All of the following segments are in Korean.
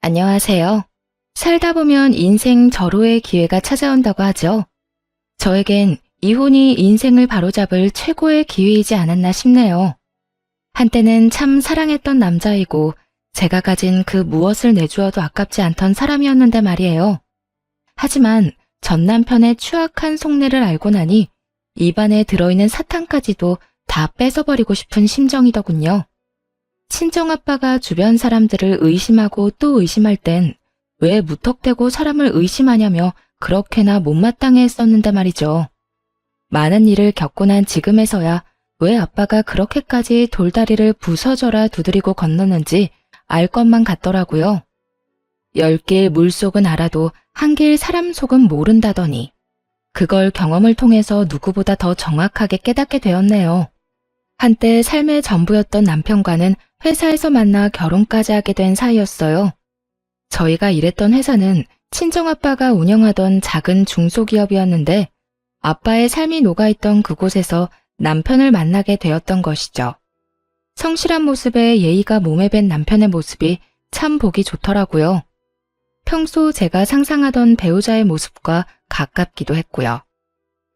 안녕하세요. 살다 보면 인생 절호의 기회가 찾아온다고 하죠. 저에겐 이혼이 인생을 바로잡을 최고의 기회이지 않았나 싶네요. 한때는 참 사랑했던 남자이고 제가 가진 그 무엇을 내주어도 아깝지 않던 사람이었는데 말이에요. 하지만 전 남편의 추악한 속내를 알고 나니 입안에 들어있는 사탕까지도 다 뺏어버리고 싶은 심정이더군요. 친정아빠가 주변 사람들을 의심하고 또 의심할 땐 왜 무턱대고 사람을 의심하냐며 그렇게나 못마땅해 했었는데 말이죠. 많은 일을 겪고 난 지금에서야 왜 아빠가 그렇게까지 돌다리를 부서져라 두드리고 건너는지 알 것만 같더라고요. 10개의 물속은 알아도 1개의 사람 속은 모른다더니 그걸 경험을 통해서 누구보다 더 정확하게 깨닫게 되었네요. 한때 삶의 전부였던 남편과는 회사에서 만나 결혼까지 하게 된 사이였어요. 저희가 일했던 회사는 친정아빠가 운영하던 작은 중소기업이었는데 아빠의 삶이 녹아있던 그곳에서 남편을 만나게 되었던 것이죠. 성실한 모습에 예의가 몸에 밴 남편의 모습이 참 보기 좋더라고요. 평소 제가 상상하던 배우자의 모습과 가깝기도 했고요.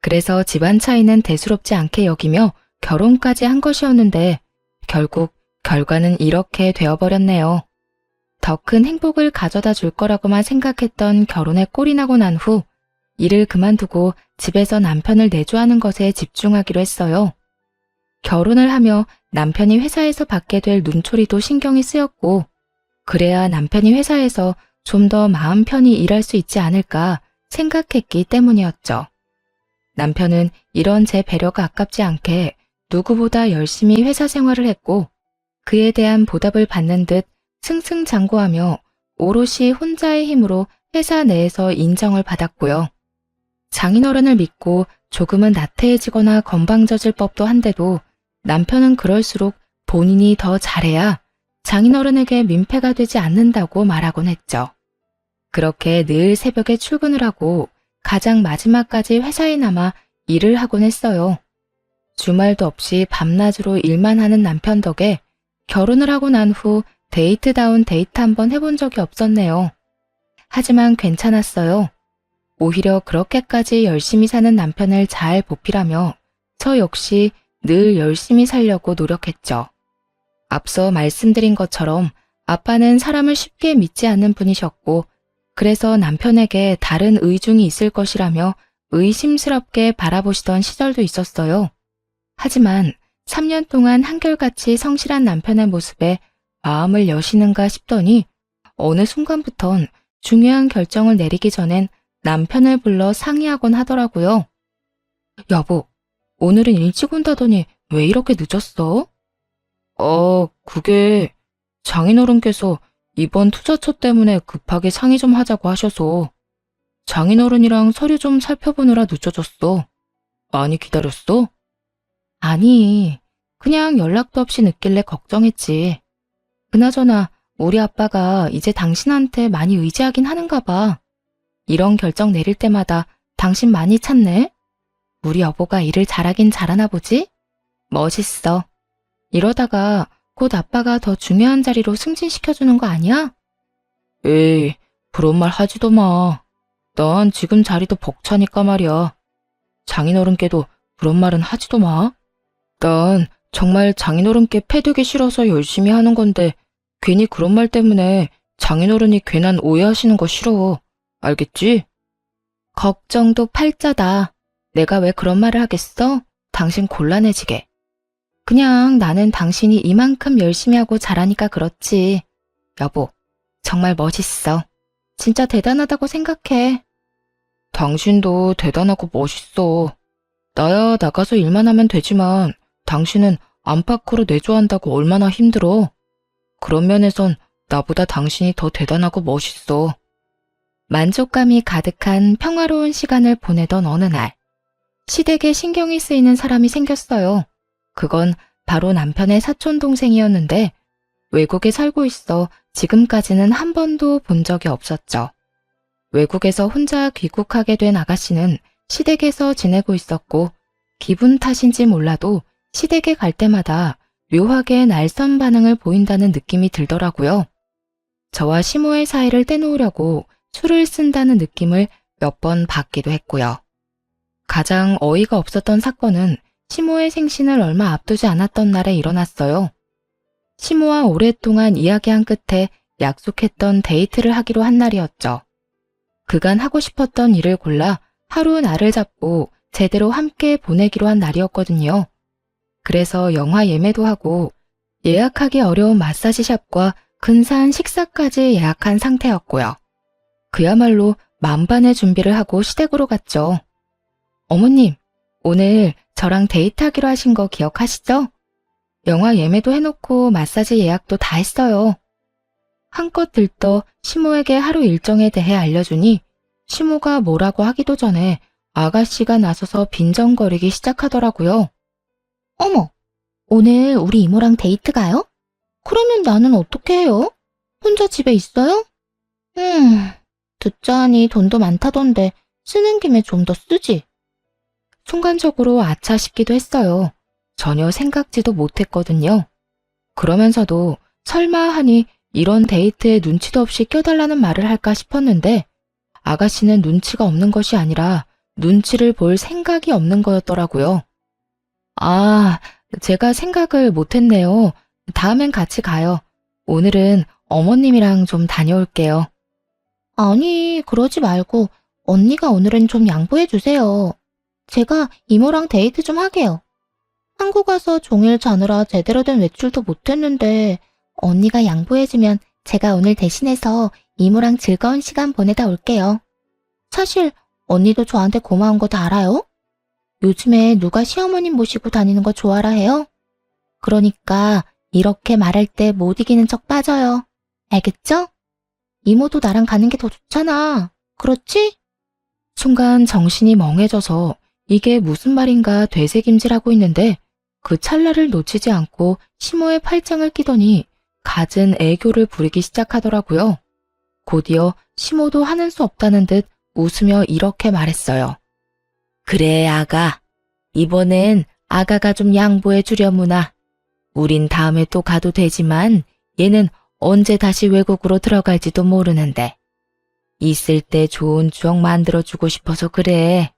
그래서 집안 차이는 대수롭지 않게 여기며 결혼까지 한 것이었는데 결국 결과는 이렇게 되어버렸네요. 더 큰 행복을 가져다 줄 거라고만 생각했던 결혼에 꼴이 나고 난 후 일을 그만두고 집에서 남편을 내조하는 것에 집중하기로 했어요. 결혼을 하며 남편이 회사에서 받게 될 눈초리도 신경이 쓰였고 그래야 남편이 회사에서 좀 더 마음 편히 일할 수 있지 않을까 생각했기 때문이었죠. 남편은 이런 제 배려가 아깝지 않게 누구보다 열심히 회사 생활을 했고 그에 대한 보답을 받는 듯 승승장구하며 오롯이 혼자의 힘으로 회사 내에서 인정을 받았고요. 장인어른을 믿고 조금은 나태해지거나 건방져질 법도 한데도 남편은 그럴수록 본인이 더 잘해야 장인어른에게 민폐가 되지 않는다고 말하곤 했죠. 그렇게 늘 새벽에 출근을 하고 가장 마지막까지 회사에 남아 일을 하곤 했어요. 주말도 없이 밤낮으로 일만 하는 남편 덕에 결혼을 하고 난 후 데이트다운 데이트 한번 해본 적이 없었네요. 하지만 괜찮았어요. 오히려 그렇게까지 열심히 사는 남편을 잘 보필하며 저 역시 늘 열심히 살려고 노력했죠. 앞서 말씀드린 것처럼 아빠는 사람을 쉽게 믿지 않는 분이셨고 그래서 남편에게 다른 의중이 있을 것이라며 의심스럽게 바라보시던 시절도 있었어요. 하지만 3년 동안 한결같이 성실한 남편의 모습에 마음을 여시는가 싶더니 어느 순간부턴 중요한 결정을 내리기 전엔 남편을 불러 상의하곤 하더라고요. 여보, 오늘은 일찍 온다더니 왜 이렇게 늦었어? 그게 장인어른께서 이번 투자처 때문에 급하게 상의 좀 하자고 하셔서 장인어른이랑 서류 좀 살펴보느라 늦어졌어. 많이 기다렸어? 아니, 그냥 연락도 없이 늦길래 걱정했지. 그나저나 우리 아빠가 이제 당신한테 많이 의지하긴 하는가 봐. 이런 결정 내릴 때마다 당신 많이 찾네? 우리 여보가 일을 잘하긴 잘하나 보지? 멋있어. 이러다가 곧 아빠가 더 중요한 자리로 승진시켜주는 거 아니야? 에이, 그런 말 하지도 마. 난 지금 자리도 벅차니까 말이야. 장인어른께도 그런 말은 하지도 마. 난 정말 장인어른께 패되기 싫어서 열심히 하는 건데 괜히 그런 말 때문에 장인어른이 괜한 오해하시는 거 싫어. 알겠지? 걱정도 팔자다. 내가 왜 그런 말을 하겠어? 당신 곤란해지게. 그냥 나는 당신이 이만큼 열심히 하고 잘하니까 그렇지. 여보, 정말 멋있어. 진짜 대단하다고 생각해. 당신도 대단하고 멋있어. 나야 나가서 일만 하면 되지만 당신은 안팎으로 내조한다고 얼마나 힘들어. 그런 면에선 나보다 당신이 더 대단하고 멋있어. 만족감이 가득한 평화로운 시간을 보내던 어느 날, 시댁에 신경이 쓰이는 사람이 생겼어요. 그건 바로 남편의 사촌 동생이었는데 외국에 살고 있어 지금까지는 한 번도 본 적이 없었죠. 외국에서 혼자 귀국하게 된 아가씨는 시댁에서 지내고 있었고 기분 탓인지 몰라도 시댁에 갈 때마다 묘하게 날선 반응을 보인다는 느낌이 들더라고요. 저와 시모의 사이를 떼놓으려고 수를 쓴다는 느낌을 몇 번 받기도 했고요. 가장 어이가 없었던 사건은 시모의 생신을 얼마 앞두지 않았던 날에 일어났어요. 시모와 오랫동안 이야기한 끝에 약속했던 데이트를 하기로 한 날이었죠. 그간 하고 싶었던 일을 골라 하루 날을 잡고 제대로 함께 보내기로 한 날이었거든요. 그래서 영화 예매도 하고 예약하기 어려운 마사지샵과 근사한 식사까지 예약한 상태였고요. 그야말로 만반의 준비를 하고 시댁으로 갔죠. 어머님, 오늘 저랑 데이트하기로 하신 거 기억하시죠? 영화 예매도 해놓고 마사지 예약도 다 했어요. 한껏 들떠 시모에게 하루 일정에 대해 알려주니 시모가 뭐라고 하기도 전에 아가씨가 나서서 빈정거리기 시작하더라고요. 어머, 오늘 우리 이모랑 데이트 가요? 그러면 나는 어떻게 해요? 혼자 집에 있어요? 듣자하니 돈도 많다던데 쓰는 김에 좀 더 쓰지. 순간적으로 아차 싶기도 했어요. 전혀 생각지도 못했거든요. 그러면서도 설마 하니 이런 데이트에 눈치도 없이 껴달라는 말을 할까 싶었는데 아가씨는 눈치가 없는 것이 아니라 눈치를 볼 생각이 없는 거였더라고요. 아, 제가 생각을 못했네요. 다음엔 같이 가요. 오늘은 어머님이랑 좀 다녀올게요. 아니, 그러지 말고 언니가 오늘은 좀 양보해 주세요. 제가 이모랑 데이트 좀 하게요. 한국 와서 종일 자느라 제대로 된 외출도 못했는데 언니가 양보해주면 제가 오늘 대신해서 이모랑 즐거운 시간 보내다 올게요. 사실 언니도 저한테 고마운 거 다 알아요? 요즘에 누가 시어머님 모시고 다니는 거 좋아라 해요? 그러니까 이렇게 말할 때 못 이기는 척 빠져요. 알겠죠? 이모도 나랑 가는 게 더 좋잖아. 그렇지? 순간 정신이 멍해져서 이게 무슨 말인가 되새김질하고 있는데 그 찰나를 놓치지 않고 시모의 팔짱을 끼더니 갖은 애교를 부리기 시작하더라고요. 곧이어 시모도 하는 수 없다는 듯 웃으며 이렇게 말했어요. 그래, 아가. 이번엔 아가가 좀 양보해 주려무나. 우린 다음에 또 가도 되지만 얘는 언제 다시 외국으로 들어갈지도 모르는데. 있을 때 좋은 추억 만들어주고 싶어서 그래.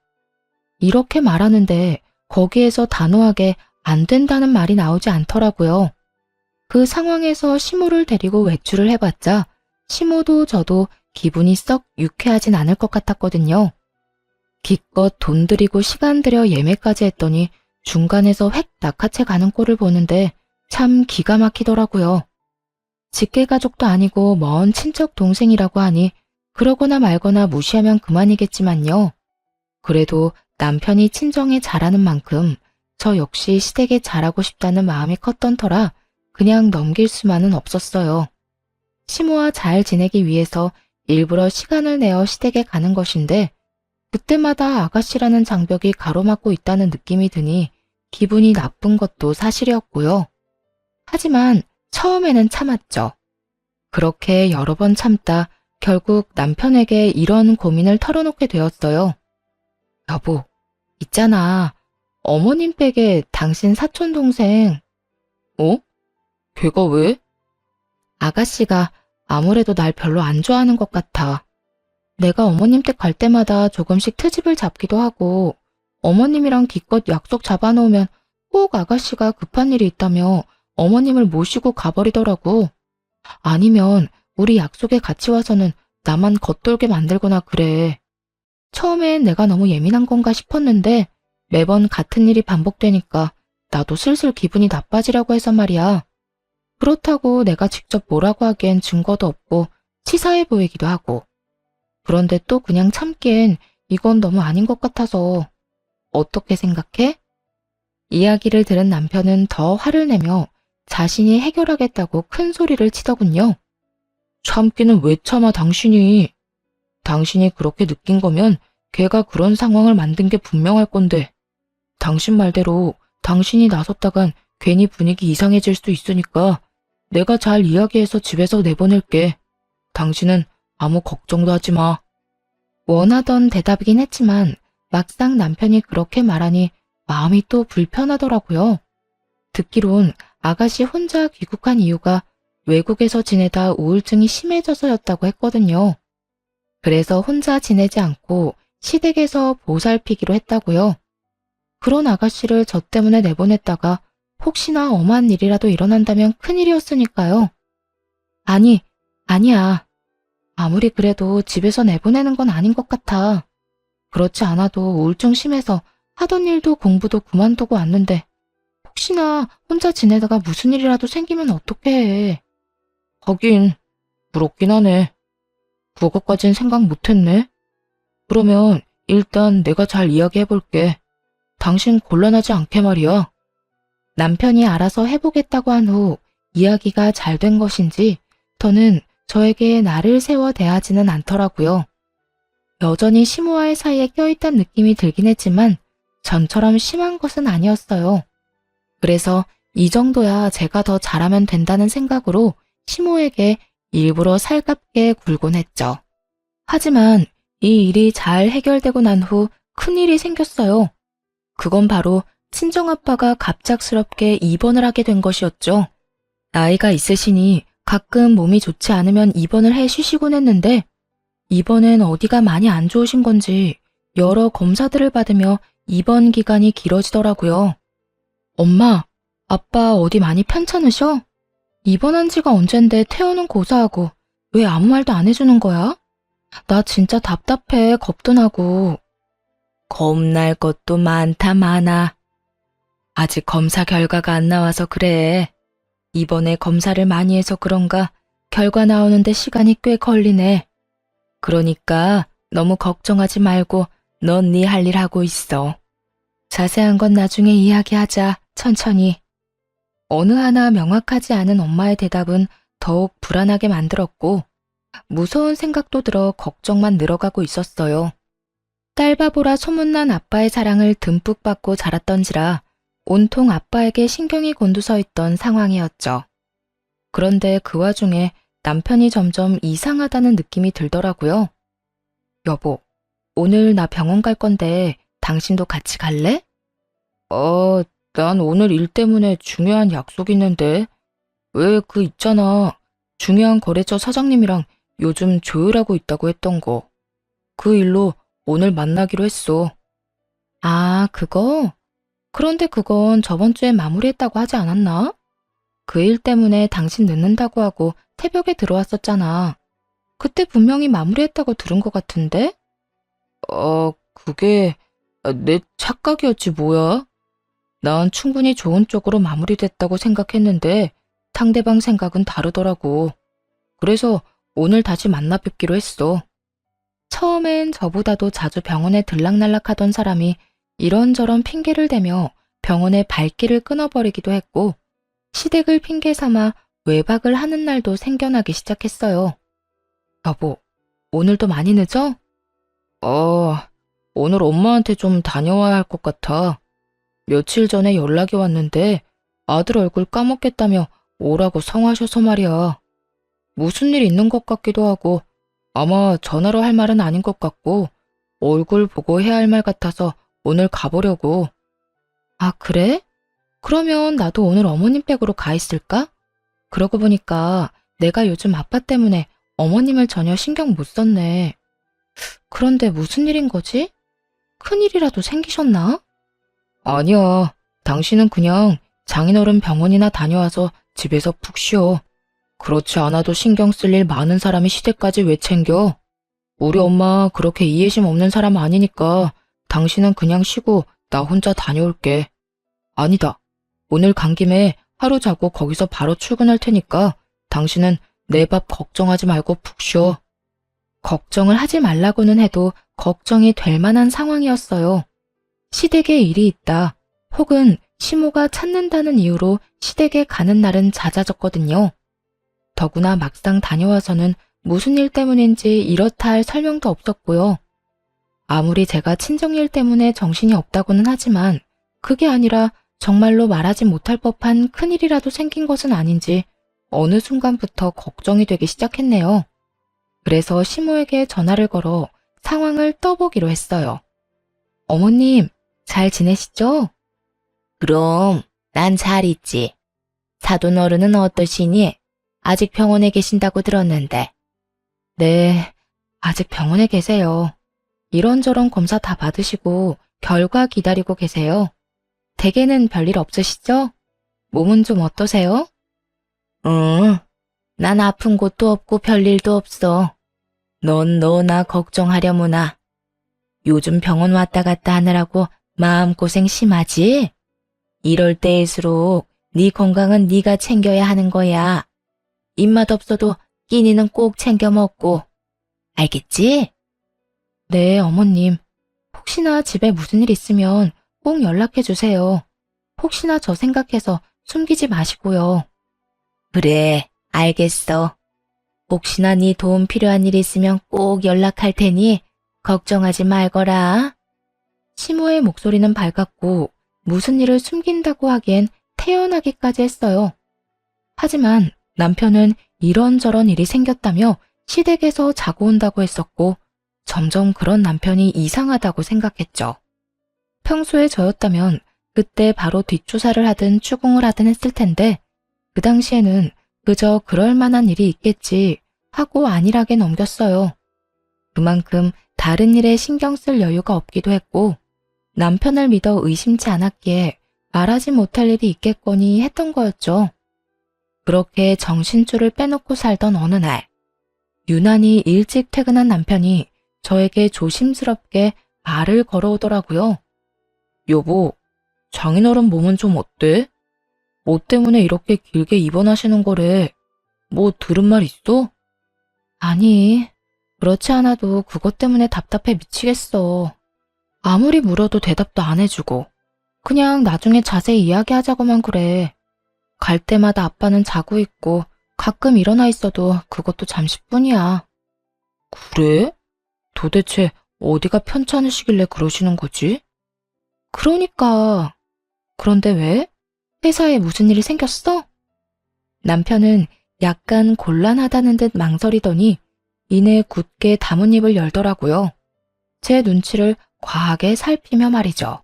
이렇게 말하는데 거기에서 단호하게 안 된다는 말이 나오지 않더라고요. 그 상황에서 시모를 데리고 외출을 해봤자 시모도 저도 기분이 썩 유쾌하진 않을 것 같았거든요. 기껏 돈 들이고 시간 들여 예매까지 했더니 중간에서 획 낚아채 가는 꼴을 보는데 참 기가 막히더라고요. 직계가족도 아니고 먼 친척 동생이라고 하니 그러거나 말거나 무시하면 그만이겠지만요. 그래도 남편이 친정에 잘하는 만큼 저 역시 시댁에 잘하고 싶다는 마음이 컸던 터라 그냥 넘길 수만은 없었어요. 시모와 잘 지내기 위해서 일부러 시간을 내어 시댁에 가는 것인데 그때마다 아가씨라는 장벽이 가로막고 있다는 느낌이 드니 기분이 나쁜 것도 사실이었고요. 하지만 처음에는 참았죠. 그렇게 여러 번 참다 결국 남편에게 이런 고민을 털어놓게 되었어요. 여보, 있잖아. 어머님 댁에 당신 사촌 동생. 어? 걔가 왜? 아가씨가 아무래도 날 별로 안 좋아하는 것 같아. 내가 어머님 댁 갈 때마다 조금씩 트집을 잡기도 하고 어머님이랑 기껏 약속 잡아놓으면 꼭 아가씨가 급한 일이 있다며 어머님을 모시고 가버리더라고. 아니면 우리 약속에 같이 와서는 나만 겉돌게 만들거나 그래. 처음엔 내가 너무 예민한 건가 싶었는데 매번 같은 일이 반복되니까 나도 슬슬 기분이 나빠지려고 해서 말이야. 그렇다고 내가 직접 뭐라고 하기엔 증거도 없고 치사해 보이기도 하고. 그런데 또 그냥 참기엔 이건 너무 아닌 것 같아서. 어떻게 생각해? 이야기를 들은 남편은 더 화를 내며 자신이 해결하겠다고 큰 소리를 치더군요. 참기는 왜 참아 당신이. 당신이 그렇게 느낀 거면 걔가 그런 상황을 만든 게 분명할 건데. 당신 말대로 당신이 나섰다간 괜히 분위기 이상해질 수 있으니까 내가 잘 이야기해서 집에서 내보낼게. 당신은 아무 걱정도 하지 마. 원하던 대답이긴 했지만 막상 남편이 그렇게 말하니 마음이 또 불편하더라고요. 듣기론 아가씨 혼자 귀국한 이유가 외국에서 지내다 우울증이 심해져서였다고 했거든요. 그래서 혼자 지내지 않고 시댁에서 보살피기로 했다고요. 그런 아가씨를 저 때문에 내보냈다가 혹시나 엄한 일이라도 일어난다면 큰일이었으니까요. 아니야. 아무리 그래도 집에서 내보내는 건 아닌 것 같아. 그렇지 않아도 우울증 심해서 하던 일도 공부도 그만두고 왔는데 혹시나 혼자 지내다가 무슨 일이라도 생기면 어떡해. 하긴 부럽긴 하네. 그것까진 생각 못했네. 그러면 일단 내가 잘 이야기해볼게. 당신 곤란하지 않게 말이야. 남편이 알아서 해보겠다고 한 후 이야기가 잘 된 것인지 더는 저에게 나를 세워 대하지는 않더라고요. 여전히 시모와의 사이에 껴있단 느낌이 들긴 했지만 전처럼 심한 것은 아니었어요. 그래서 이 정도야 제가 더 잘하면 된다는 생각으로 시모에게 일부러 살갑게 굴곤 했죠. 하지만 이 일이 잘 해결되고 난 후 큰일이 생겼어요. 그건 바로 친정아빠가 갑작스럽게 입원을 하게 된 것이었죠. 나이가 있으시니 가끔 몸이 좋지 않으면 입원을 해 쉬시곤 했는데 이번엔 어디가 많이 안 좋으신 건지 여러 검사들을 받으며 입원 기간이 길어지더라고요. 엄마, 아빠 어디 많이 편찮으셔? 입원한 지가 언젠데 퇴원은 고사하고 왜 아무 말도 안 해주는 거야? 나 진짜 답답해, 겁도 나고. 겁날 것도 많아. 아직 검사 결과가 안 나와서 그래. 이번에 검사를 많이 해서 그런가 결과 나오는데 시간이 꽤 걸리네. 그러니까 너무 걱정하지 말고 넌 네 할 일 하고 있어. 자세한 건 나중에 이야기하자, 천천히. 어느 하나 명확하지 않은 엄마의 대답은 더욱 불안하게 만들었고 무서운 생각도 들어 걱정만 늘어가고 있었어요. 딸바보라 소문난 아빠의 사랑을 듬뿍 받고 자랐던지라 온통 아빠에게 신경이 곤두서 있던 상황이었죠. 그런데 그 와중에 남편이 점점 이상하다는 느낌이 들더라고요. 여보, 오늘 나 병원 갈 건데 당신도 같이 갈래? 난 오늘 일 때문에 중요한 약속 있는데. 왜 그 있잖아. 중요한 거래처 사장님이랑 요즘 조율하고 있다고 했던 거. 그 일로 오늘 만나기로 했어. 아, 그거? 그런데 그건 저번 주에 마무리했다고 하지 않았나? 그 일 때문에 당신 늦는다고 하고 새벽에 들어왔었잖아. 그때 분명히 마무리했다고 들은 것 같은데? 그게 내 착각이었지 뭐야? 난 충분히 좋은 쪽으로 마무리됐다고 생각했는데 상대방 생각은 다르더라고. 그래서 오늘 다시 만나 뵙기로 했어. 처음엔 저보다도 자주 병원에 들락날락하던 사람이 이런저런 핑계를 대며 병원의 발길을 끊어버리기도 했고 시댁을 핑계 삼아 외박을 하는 날도 생겨나기 시작했어요. 여보, 오늘도 많이 늦어? 오늘 엄마한테 좀 다녀와야 할 것 같아. 며칠 전에 연락이 왔는데 아들 얼굴 까먹겠다며 오라고 성하셔서 말이야. 무슨 일 있는 것 같기도 하고 아마 전화로 할 말은 아닌 것 같고 얼굴 보고 해야 할 말 같아서 오늘 가보려고. 아, 그래? 그러면 나도 오늘 어머님 댁으로 가 있을까? 그러고 보니까 내가 요즘 아빠 때문에 어머님을 전혀 신경 못 썼네. 그런데 무슨 일인 거지? 큰일이라도 생기셨나? 아니야. 당신은 그냥 장인어른 병원이나 다녀와서 집에서 푹 쉬어. 그렇지 않아도 신경 쓸 일 많은 사람이 시댁까지 왜 챙겨? 우리 엄마 그렇게 이해심 없는 사람 아니니까 당신은 그냥 쉬고 나 혼자 다녀올게. 아니다. 오늘 간 김에 하루 자고 거기서 바로 출근할 테니까 당신은 내 밥 걱정하지 말고 푹 쉬어. 걱정을 하지 말라고는 해도 걱정이 될 만한 상황이었어요. 시댁에 일이 있다. 혹은 시모가 찾는다는 이유로 시댁에 가는 날은 잦아졌거든요. 더구나 막상 다녀와서는 무슨 일 때문인지 이렇다 할 설명도 없었고요. 아무리 제가 친정일 때문에 정신이 없다고는 하지만 그게 아니라 정말로 말하지 못할 법한 큰일이라도 생긴 것은 아닌지 어느 순간부터 걱정이 되기 시작했네요. 그래서 시모에게 전화를 걸어 상황을 떠보기로 했어요. 어머님, 잘 지내시죠? 그럼 난 잘 있지. 사돈 어른은 어떠시니? 아직 병원에 계신다고 들었는데. 네, 아직 병원에 계세요. 이런저런 검사 다 받으시고 결과 기다리고 계세요. 댁에는 별일 없으시죠? 몸은 좀 어떠세요? 응, 난 아픈 곳도 없고 별일도 없어. 넌 너나 걱정하려무나. 요즘 병원 왔다 갔다 하느라고 마음고생 심하지? 이럴 때일수록 네 건강은 네가 챙겨야 하는 거야. 입맛 없어도 끼니는 꼭 챙겨 먹고. 알겠지? 네, 어머님. 혹시나 집에 무슨 일 있으면 꼭 연락해 주세요. 혹시나 저 생각해서 숨기지 마시고요. 그래, 알겠어. 혹시나 네 도움 필요한 일 있으면 꼭 연락할 테니 걱정하지 말거라. 시모의 목소리는 밝았고 무슨 일을 숨긴다고 하기엔 태연하기까지 했어요. 하지만 남편은 이런저런 일이 생겼다며 시댁에서 자고 온다고 했었고 점점 그런 남편이 이상하다고 생각했죠. 평소에 저였다면 그때 바로 뒷조사를 하든 추궁을 하든 했을 텐데 그 당시에는 그저 그럴 만한 일이 있겠지 하고 안일하게 넘겼어요. 그만큼 다른 일에 신경 쓸 여유가 없기도 했고 남편을 믿어 의심치 않았기에 말하지 못할 일이 있겠거니 했던 거였죠. 그렇게 정신줄을 빼놓고 살던 어느 날 유난히 일찍 퇴근한 남편이 저에게 조심스럽게 말을 걸어오더라고요. 여보, 장인어른 몸은 좀 어때? 뭐 때문에 이렇게 길게 입원하시는 거래? 뭐 들은 말 있어? 아니, 그렇지 않아도 그것 때문에 답답해 미치겠어. 아무리 물어도 대답도 안 해주고 그냥 나중에 자세히 이야기하자고만 그래. 갈 때마다 아빠는 자고 있고 가끔 일어나 있어도 그것도 잠시뿐이야. 그래? 도대체 어디가 편찮으시길래 그러시는 거지? 그러니까. 그런데 왜? 회사에 무슨 일이 생겼어? 남편은 약간 곤란하다는 듯 망설이더니 이내 굳게 다문입을 열더라고요. 제 눈치를 과하게 살피며 말이죠.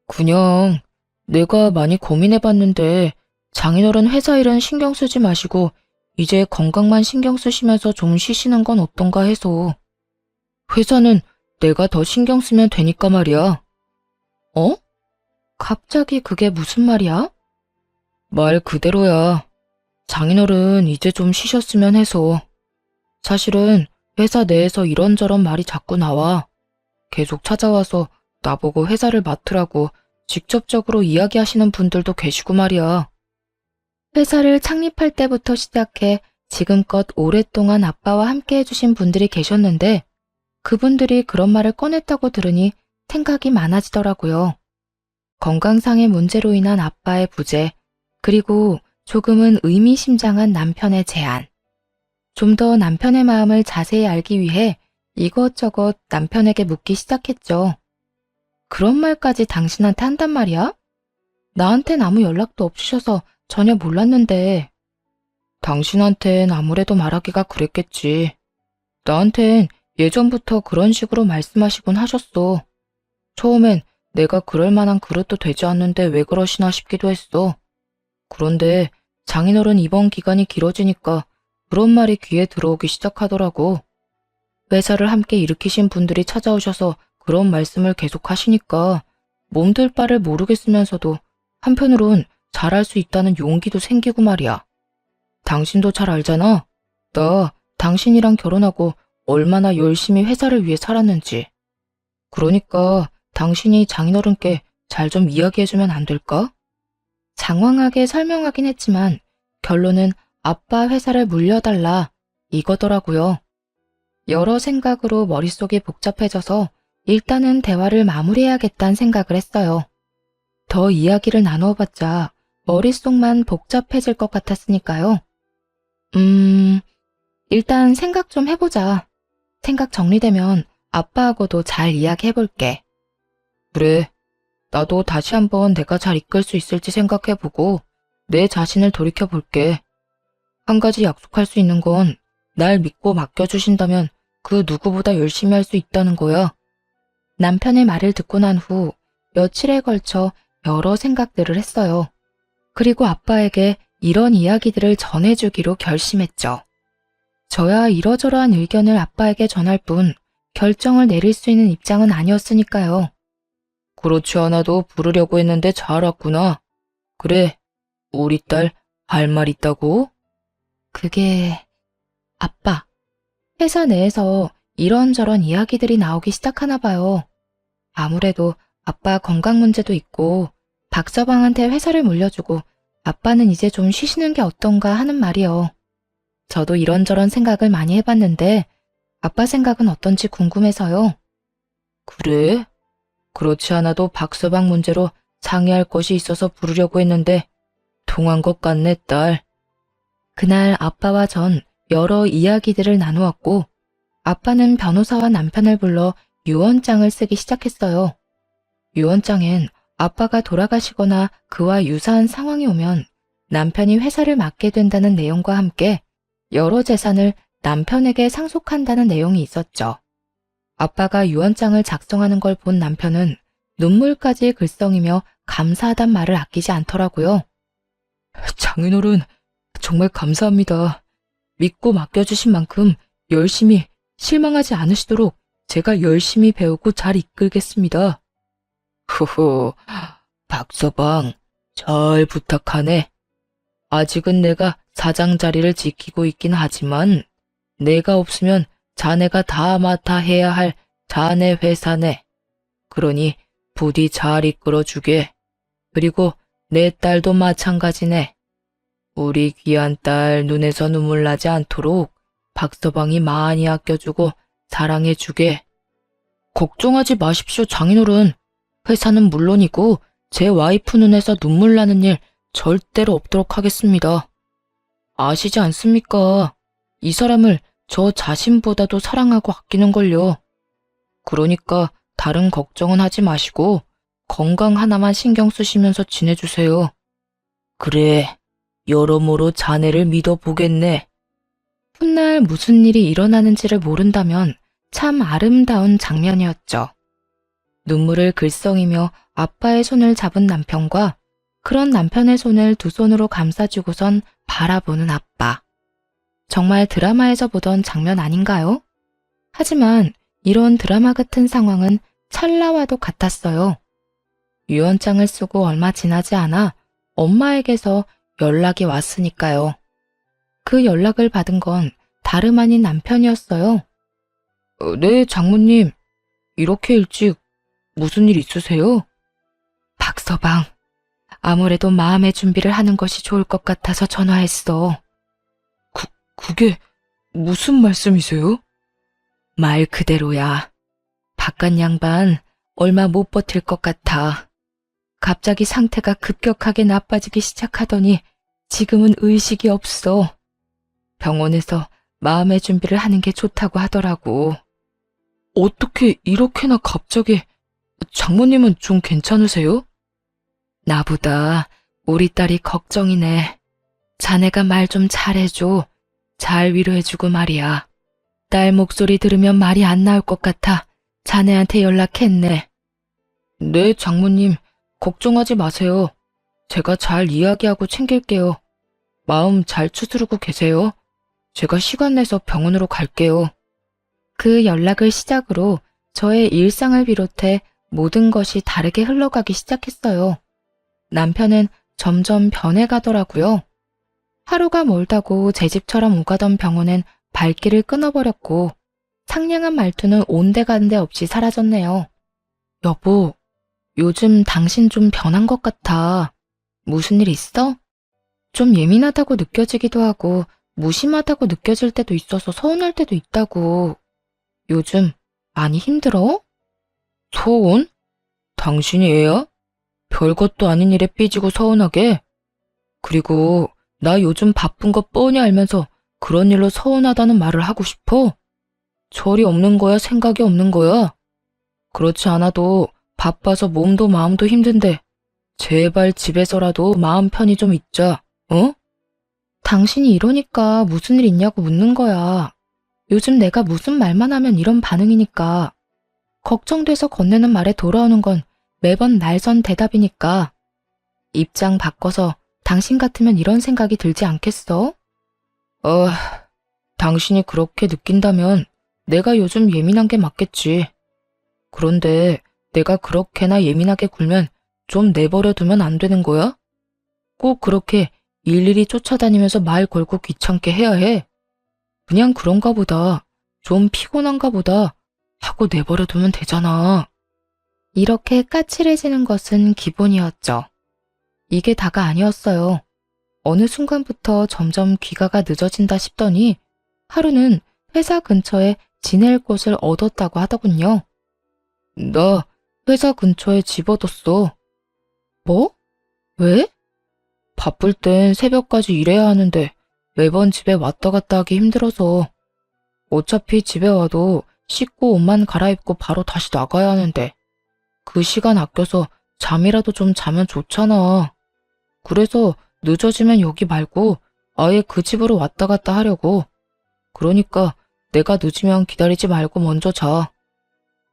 그냥 내가 많이 고민해봤는데 장인어른 회사 일은 신경 쓰지 마시고 이제 건강만 신경 쓰시면서 좀 쉬시는 건 어떤가 해서. 회사는 내가 더 신경 쓰면 되니까 말이야. 어? 갑자기 그게 무슨 말이야? 말 그대로야. 장인어른 이제 좀 쉬셨으면 해서. 사실은 회사 내에서 이런저런 말이 자꾸 나와. 계속 찾아와서 나보고 회사를 맡으라고 직접적으로 이야기하시는 분들도 계시고 말이야. 회사를 창립할 때부터 시작해 지금껏 오랫동안 아빠와 함께 해주신 분들이 계셨는데 그분들이 그런 말을 꺼냈다고 들으니 생각이 많아지더라고요. 건강상의 문제로 인한 아빠의 부재, 그리고 조금은 의미심장한 남편의 제안. 좀 더 남편의 마음을 자세히 알기 위해 이것저것 남편에게 묻기 시작했죠. 그런 말까지 당신한테 한단 말이야? 나한텐 아무 연락도 없으셔서 전혀 몰랐는데. 당신한텐 아무래도 말하기가 그랬겠지. 나한텐 예전부터 그런 식으로 말씀하시곤 하셨어. 처음엔 내가 그럴 만한 그릇도 되지 않는데 왜 그러시나 싶기도 했어. 그런데 장인어른 입원 기간이 길어지니까 그런 말이 귀에 들어오기 시작하더라고. 회사를 함께 일으키신 분들이 찾아오셔서 그런 말씀을 계속 하시니까 몸둘 바를 모르겠으면서도 한편으론 잘할 수 있다는 용기도 생기고 말이야. 당신도 잘 알잖아. 나 당신이랑 결혼하고 얼마나 열심히 회사를 위해 살았는지. 그러니까 당신이 장인어른께 잘 좀 이야기해주면 안 될까? 장황하게 설명하긴 했지만 결론은 아빠 회사를 물려달라 이거더라고요. 여러 생각으로 머릿속이 복잡해져서 일단은 대화를 마무리해야겠다는 생각을 했어요. 더 이야기를 나누어봤자 머릿속만 복잡해질 것 같았으니까요. 일단 생각 좀 해보자. 생각 정리되면 아빠하고도 잘 이야기해볼게. 그래. 나도 다시 한번 내가 잘 이끌 수 있을지 생각해보고 내 자신을 돌이켜볼게. 한 가지 약속할 수 있는 건 날 믿고 맡겨주신다면 그 누구보다 열심히 할 수 있다는 거야. 남편의 말을 듣고 난 후 며칠에 걸쳐 여러 생각들을 했어요. 그리고 아빠에게 이런 이야기들을 전해주기로 결심했죠. 저야 이러저러한 의견을 아빠에게 전할 뿐 결정을 내릴 수 있는 입장은 아니었으니까요. 그렇지 않아도 부르려고 했는데 잘 왔구나. 그래, 우리 딸 할 말 있다고? 그게... 아빠, 회사 내에서 이런저런 이야기들이 나오기 시작하나 봐요. 아무래도 아빠 건강 문제도 있고 박서방한테 회사를 물려주고 아빠는 이제 좀 쉬시는 게 어떤가 하는 말이요. 저도 이런저런 생각을 많이 해봤는데 아빠 생각은 어떤지 궁금해서요. 그래? 그렇지 않아도 박서방 문제로 상의할 것이 있어서 부르려고 했는데 통한 것 같네, 딸. 그날 아빠와 전 여러 이야기들을 나누었고 아빠는 변호사와 남편을 불러 유언장을 쓰기 시작했어요. 유언장엔 아빠가 돌아가시거나 그와 유사한 상황이 오면 남편이 회사를 맡게 된다는 내용과 함께 여러 재산을 남편에게 상속한다는 내용이 있었죠. 아빠가 유언장을 작성하는 걸 본 남편은 눈물까지 글썽이며 감사하단 말을 아끼지 않더라고요. 장인어른, 정말 감사합니다. 믿고 맡겨주신 만큼 열심히 실망하지 않으시도록 제가 열심히 배우고 잘 이끌겠습니다. 후후, 박서방, 잘 부탁하네. 아직은 내가 사장 자리를 지키고 있긴 하지만 내가 없으면 자네가 다 맡아 해야 할 자네 회사네. 그러니 부디 잘 이끌어주게. 그리고 내 딸도 마찬가지네. 우리 귀한 딸 눈에서 눈물 나지 않도록 박서방이 많이 아껴주고 사랑해주게. 걱정하지 마십시오, 장인어른. 회사는 물론이고 제 와이프 눈에서 눈물 나는 일 절대로 없도록 하겠습니다. 아시지 않습니까? 이 사람을 저 자신보다도 사랑하고 아끼는걸요. 그러니까 다른 걱정은 하지 마시고 건강 하나만 신경 쓰시면서 지내주세요. 그래, 여러모로 자네를 믿어보겠네. 훗날 무슨 일이 일어나는지를 모른다면 참 아름다운 장면이었죠. 눈물을 글썽이며 아빠의 손을 잡은 남편과 그런 남편의 손을 두 손으로 감싸주고선 바라보는 아빠. 정말 드라마에서 보던 장면 아닌가요? 하지만 이런 드라마 같은 상황은 찰나와도 같았어요. 유언장을 쓰고 얼마 지나지 않아 엄마에게서 연락이 왔으니까요. 그 연락을 받은 건 다름 아닌 남편이었어요. 네, 장모님. 이렇게 일찍 무슨 일 있으세요? 박서방, 아무래도 마음의 준비를 하는 것이 좋을 것 같아서 전화했어. 그게 무슨 말씀이세요? 말 그대로야. 바깥 양반 얼마 못 버틸 것 같아. 갑자기 상태가 급격하게 나빠지기 시작하더니 지금은 의식이 없어. 병원에서 마음의 준비를 하는 게 좋다고 하더라고. 어떻게 이렇게나 갑자기... 장모님은 좀 괜찮으세요? 나보다 우리 딸이 걱정이네. 자네가 말 좀 잘해줘. 잘 위로해주고 말이야. 딸 목소리 들으면 말이 안 나올 것 같아 자네한테 연락했네. 네, 장모님. 걱정하지 마세요. 제가 잘 이야기하고 챙길게요. 마음 잘 추스르고 계세요. 제가 시간 내서 병원으로 갈게요. 그 연락을 시작으로 저의 일상을 비롯해 모든 것이 다르게 흘러가기 시작했어요. 남편은 점점 변해가더라고요. 하루가 멀다고 제 집처럼 오가던 병원은 발길을 끊어버렸고 상냥한 말투는 온데간데 없이 사라졌네요. 여보, 요즘 당신 좀 변한 것 같아. 무슨 일 있어? 좀 예민하다고 느껴지기도 하고 무심하다고 느껴질 때도 있어서 서운할 때도 있다고. 요즘 많이 힘들어? 서운? 당신이 애야? 별것도 아닌 일에 삐지고 서운하게? 그리고 나 요즘 바쁜 거 뻔히 알면서 그런 일로 서운하다는 말을 하고 싶어? 철이 없는 거야, 생각이 없는 거야? 그렇지 않아도 바빠서 몸도 마음도 힘든데 제발 집에서라도 마음 편히 좀 있자, 어? 당신이 이러니까 무슨 일 있냐고 묻는 거야. 요즘 내가 무슨 말만 하면 이런 반응이니까. 걱정돼서 건네는 말에 돌아오는 건 매번 날선 대답이니까. 입장 바꿔서 당신 같으면 이런 생각이 들지 않겠어? 당신이 그렇게 느낀다면 내가 요즘 예민한 게 맞겠지. 그런데 내가 그렇게나 예민하게 굴면 좀 내버려 두면 안 되는 거야? 꼭 그렇게 일일이 쫓아다니면서 말 걸고 귀찮게 해야 해? 그냥 그런가 보다, 좀 피곤한가 보다 하고 내버려 두면 되잖아. 이렇게 까칠해지는 것은 기본이었죠. 이게 다가 아니었어요. 어느 순간부터 점점 귀가가 늦어진다 싶더니 하루는 회사 근처에 지낼 곳을 얻었다고 하더군요. 나 회사 근처에 집 얻었어. 뭐? 왜? 바쁠 땐 새벽까지 일해야 하는데 매번 집에 왔다 갔다 하기 힘들어서. 어차피 집에 와도 씻고 옷만 갈아입고 바로 다시 나가야 하는데 그 시간 아껴서 잠이라도 좀 자면 좋잖아. 그래서 늦어지면 여기 말고 아예 그 집으로 왔다 갔다 하려고. 그러니까 내가 늦으면 기다리지 말고 먼저 자.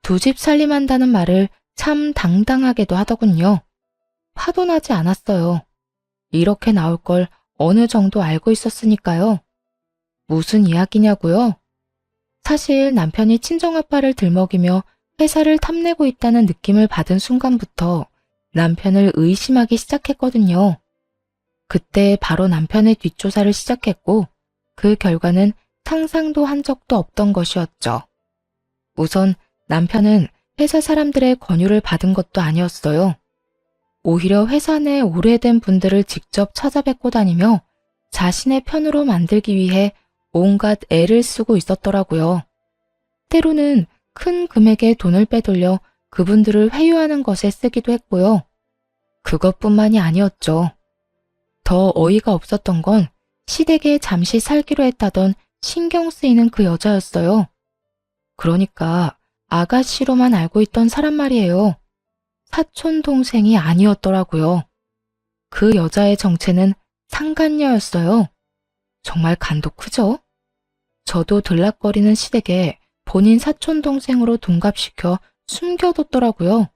두 집 살림한다는 말을 참 당당하게도 하더군요. 화도 나지 않았어요. 이렇게 나올 걸 어느 정도 알고 있었으니까요. 무슨 이야기냐고요? 사실 남편이 친정아빠를 들먹이며 회사를 탐내고 있다는 느낌을 받은 순간부터 남편을 의심하기 시작했거든요. 그때 바로 남편의 뒷조사를 시작했고 그 결과는 상상도 한 적도 없던 것이었죠. 우선 남편은 회사 사람들의 권유를 받은 것도 아니었어요. 오히려 회사 내 오래된 분들을 직접 찾아뵙고 다니며 자신의 편으로 만들기 위해 온갖 애를 쓰고 있었더라고요. 때로는 큰 금액의 돈을 빼돌려 그분들을 회유하는 것에 쓰기도 했고요. 그것뿐만이 아니었죠. 더 어이가 없었던 건 시댁에 잠시 살기로 했다던 신경 쓰이는 그 여자였어요. 그러니까 아가씨로만 알고 있던 사람 말이에요. 사촌 동생이 아니었더라고요. 그 여자의 정체는 상간녀였어요. 정말 간도 크죠? 저도 들락거리는 시댁에 본인 사촌 동생으로 둔갑시켜 숨겨뒀더라고요.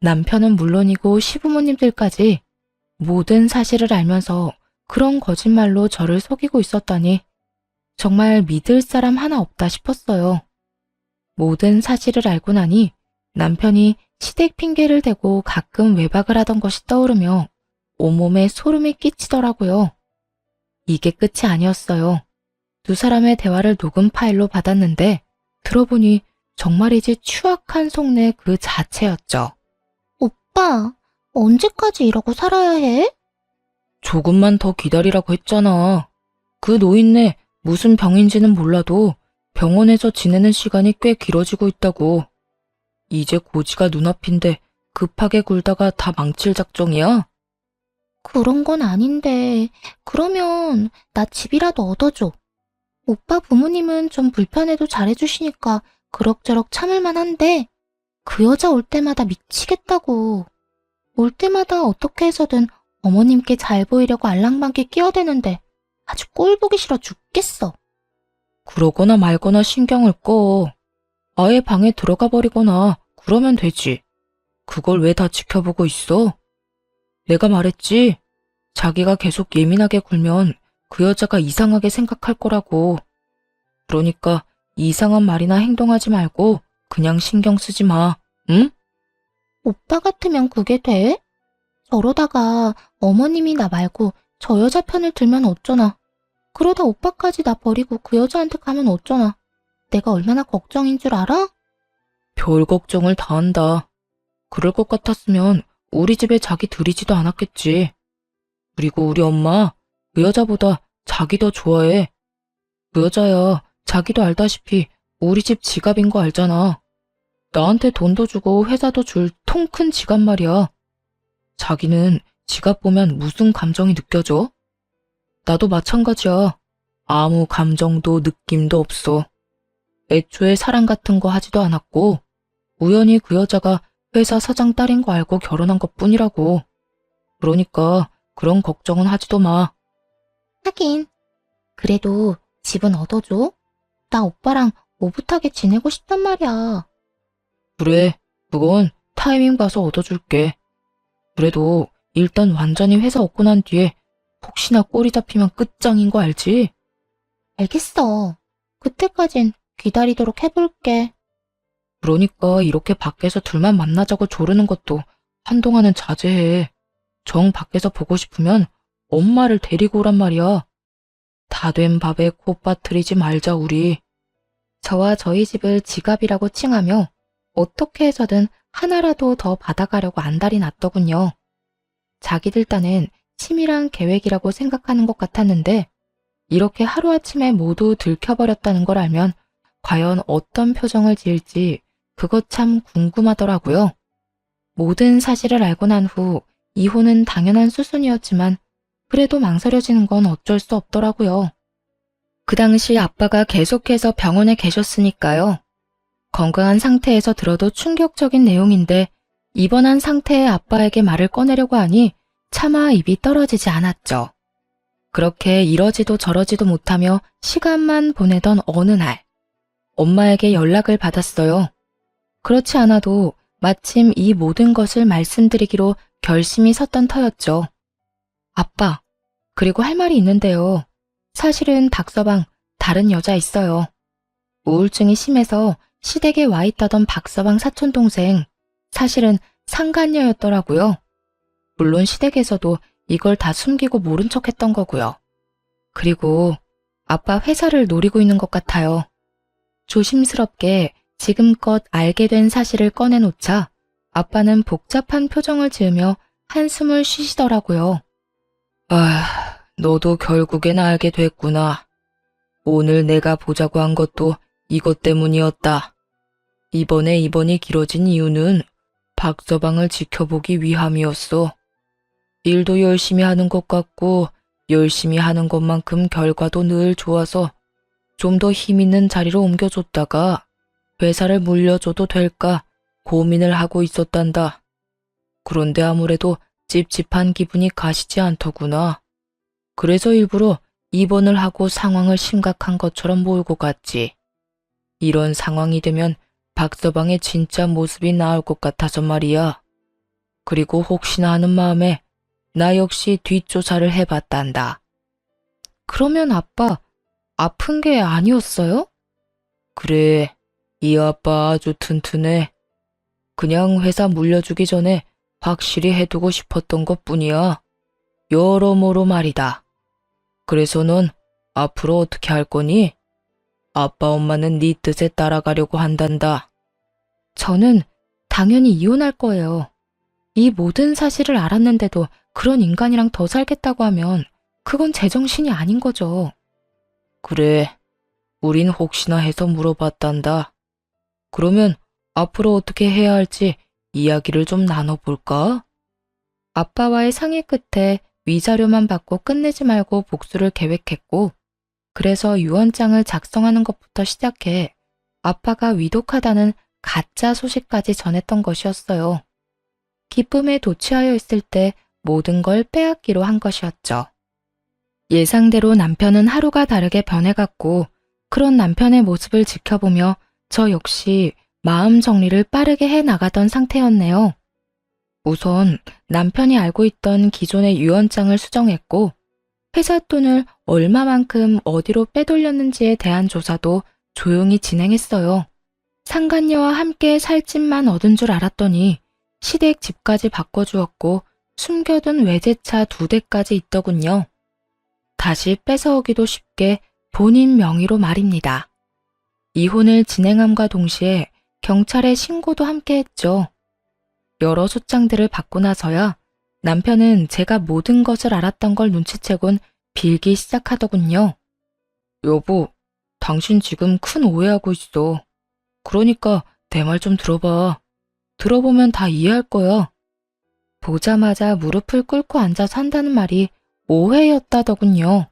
남편은 물론이고 시부모님들까지 모든 사실을 알면서 그런 거짓말로 저를 속이고 있었다니 정말 믿을 사람 하나 없다 싶었어요. 모든 사실을 알고 나니 남편이 시댁 핑계를 대고 가끔 외박을 하던 것이 떠오르며 온몸에 소름이 끼치더라고요. 이게 끝이 아니었어요. 두 사람의 대화를 녹음 파일로 받았는데 들어보니 정말이지 추악한 속내 그 자체였죠. 오빠, 언제까지 이러고 살아야 해? 조금만 더 기다리라고 했잖아. 그 노인네 무슨 병인지는 몰라도 병원에서 지내는 시간이 꽤 길어지고 있다고. 이제 고지가 눈앞인데 급하게 굴다가 다 망칠 작정이야? 그런 건 아닌데, 그러면 나 집이라도 얻어줘. 오빠 부모님은 좀 불편해도 잘해주시니까 그럭저럭 참을만 한데, 그 여자 올 때마다 미치겠다고. 올 때마다 어떻게 해서든 어머님께 잘 보이려고 알랑방귀 끼어대는데 아주 꼴 보기 싫어 죽겠어. 그러거나 말거나 신경을 꺼. 아예 방에 들어가 버리거나 그러면 되지. 그걸 왜 다 지켜보고 있어? 내가 말했지. 자기가 계속 예민하게 굴면 그 여자가 이상하게 생각할 거라고. 그러니까 이상한 말이나 행동하지 말고 그냥 신경 쓰지 마. 응? 오빠 같으면 그게 돼? 저러다가 어머님이 나 말고 저 여자 편을 들면 어쩌나. 그러다 오빠까지 나 버리고 그 여자한테 가면 어쩌나. 내가 얼마나 걱정인 줄 알아? 별 걱정을 다 한다. 그럴 것 같았으면 우리 집에 자기 들이지도 않았겠지. 그리고 우리 엄마 그 여자보다 자기 더 좋아해. 그 여자야 자기도 알다시피 우리 집 지갑인 거 알잖아. 나한테 돈도 주고 회사도 줄 통 큰 지갑 말이야. 자기는 지갑 보면 무슨 감정이 느껴져? 나도 마찬가지야. 아무 감정도 느낌도 없어. 애초에 사랑 같은 거 하지도 않았고 우연히 그 여자가 회사 사장 딸인 거 알고 결혼한 것뿐이라고. 그러니까 그런 걱정은 하지도 마. 하긴. 그래도 집은 얻어줘. 나 오빠랑 오붓하게 지내고 싶단 말이야. 그래, 그건 타이밍 봐서 얻어줄게. 그래도 일단 완전히 회사 얻고 난 뒤에 혹시나 꼬리 잡히면 끝장인 거 알지? 알겠어. 그때까진 기다리도록 해볼게. 그러니까 이렇게 밖에서 둘만 만나자고 조르는 것도 한동안은 자제해. 정 밖에서 보고 싶으면 엄마를 데리고 오란 말이야. 다 된 밥에 코 빠뜨리지 말자 우리. 저와 저희 집을 지갑이라고 칭하며 어떻게 해서든 하나라도 더 받아가려고 안달이 났더군요. 자기들 딴엔 치밀한 계획이라고 생각하는 것 같았는데 이렇게 하루아침에 모두 들켜버렸다는 걸 알면 과연 어떤 표정을 지을지 그것 참 궁금하더라고요. 모든 사실을 알고 난 후 이혼은 당연한 수순이었지만 그래도 망설여지는 건 어쩔 수 없더라고요. 그 당시 아빠가 계속해서 병원에 계셨으니까요. 건강한 상태에서 들어도 충격적인 내용인데 입원한 상태의 아빠에게 말을 꺼내려고 하니 차마 입이 떨어지지 않았죠. 그렇게 이러지도 저러지도 못하며 시간만 보내던 어느 날, 엄마에게 연락을 받았어요. 그렇지 않아도 마침 이 모든 것을 말씀드리기로 결심이 섰던 터였죠. 아빠, 그리고 할 말이 있는데요. 사실은 박서방 다른 여자 있어요. 우울증이 심해서 시댁에 와 있다던 박서방 사촌동생, 사실은 상간녀였더라고요. 물론 시댁에서도 이걸 다 숨기고 모른 척 했던 거고요. 그리고 아빠 회사를 노리고 있는 것 같아요. 조심스럽게 지금껏 알게 된 사실을 꺼내놓자 아빠는 복잡한 표정을 지으며 한숨을 쉬시더라고요. 아, 너도 결국엔 알게 됐구나. 오늘 내가 보자고 한 것도 이것 때문이었다. 이번에 입원이 길어진 이유는 박서방을 지켜보기 위함이었어. 일도 열심히 하는 것 같고 열심히 하는 것만큼 결과도 늘 좋아서 좀 더 힘 있는 자리로 옮겨줬다가 회사를 물려줘도 될까 고민을 하고 있었단다. 그런데 아무래도 찝찝한 기분이 가시지 않더구나. 그래서 일부러 입원을 하고 상황을 심각한 것처럼 몰고 갔지. 이런 상황이 되면 박서방의 진짜 모습이 나올 것 같아서 말이야. 그리고 혹시나 하는 마음에 나 역시 뒷조사를 해봤단다. 그러면 아빠, 아픈 게 아니었어요? 그래, 이 아빠 아주 튼튼해. 그냥 회사 물려주기 전에 확실히 해두고 싶었던 것뿐이야. 여러모로 말이다. 그래서 넌 앞으로 어떻게 할 거니? 아빠 엄마는 네 뜻에 따라가려고 한단다. 저는 당연히 이혼할 거예요. 이 모든 사실을 알았는데도 그런 인간이랑 더 살겠다고 하면 그건 제정신이 아닌 거죠. 그래, 우린 혹시나 해서 물어봤단다. 그러면 앞으로 어떻게 해야 할지 이야기를 좀 나눠볼까? 아빠와의 상의 끝에 위자료만 받고 끝내지 말고 복수를 계획했고, 그래서 유언장을 작성하는 것부터 시작해 아빠가 위독하다는 가짜 소식까지 전했던 것이었어요. 기쁨에 도취하여 있을 때 모든 걸 빼앗기로 한 것이었죠. 예상대로 남편은 하루가 다르게 변해갔고 그런 남편의 모습을 지켜보며 저 역시 마음 정리를 빠르게 해나가던 상태였네요. 우선 남편이 알고 있던 기존의 유언장을 수정했고 회사 돈을 얼마만큼 어디로 빼돌렸는지에 대한 조사도 조용히 진행했어요. 상간녀와 함께 살 집만 얻은 줄 알았더니 시댁 집까지 바꿔주었고 숨겨둔 외제차 2대까지 있더군요. 다시 뺏어오기도 쉽게 본인 명의로 말입니다. 이혼을 진행함과 동시에 경찰에 신고도 함께 했죠. 여러 소장들을 받고 나서야 남편은 제가 모든 것을 알았던 걸 눈치채곤 빌기 시작하더군요. 여보, 당신 지금 큰 오해하고 있어. 그러니까 내 말 좀 들어봐. 들어보면 다 이해할 거야. 보자마자 무릎을 꿇고 앉아서 한다는 말이 오해였다더군요.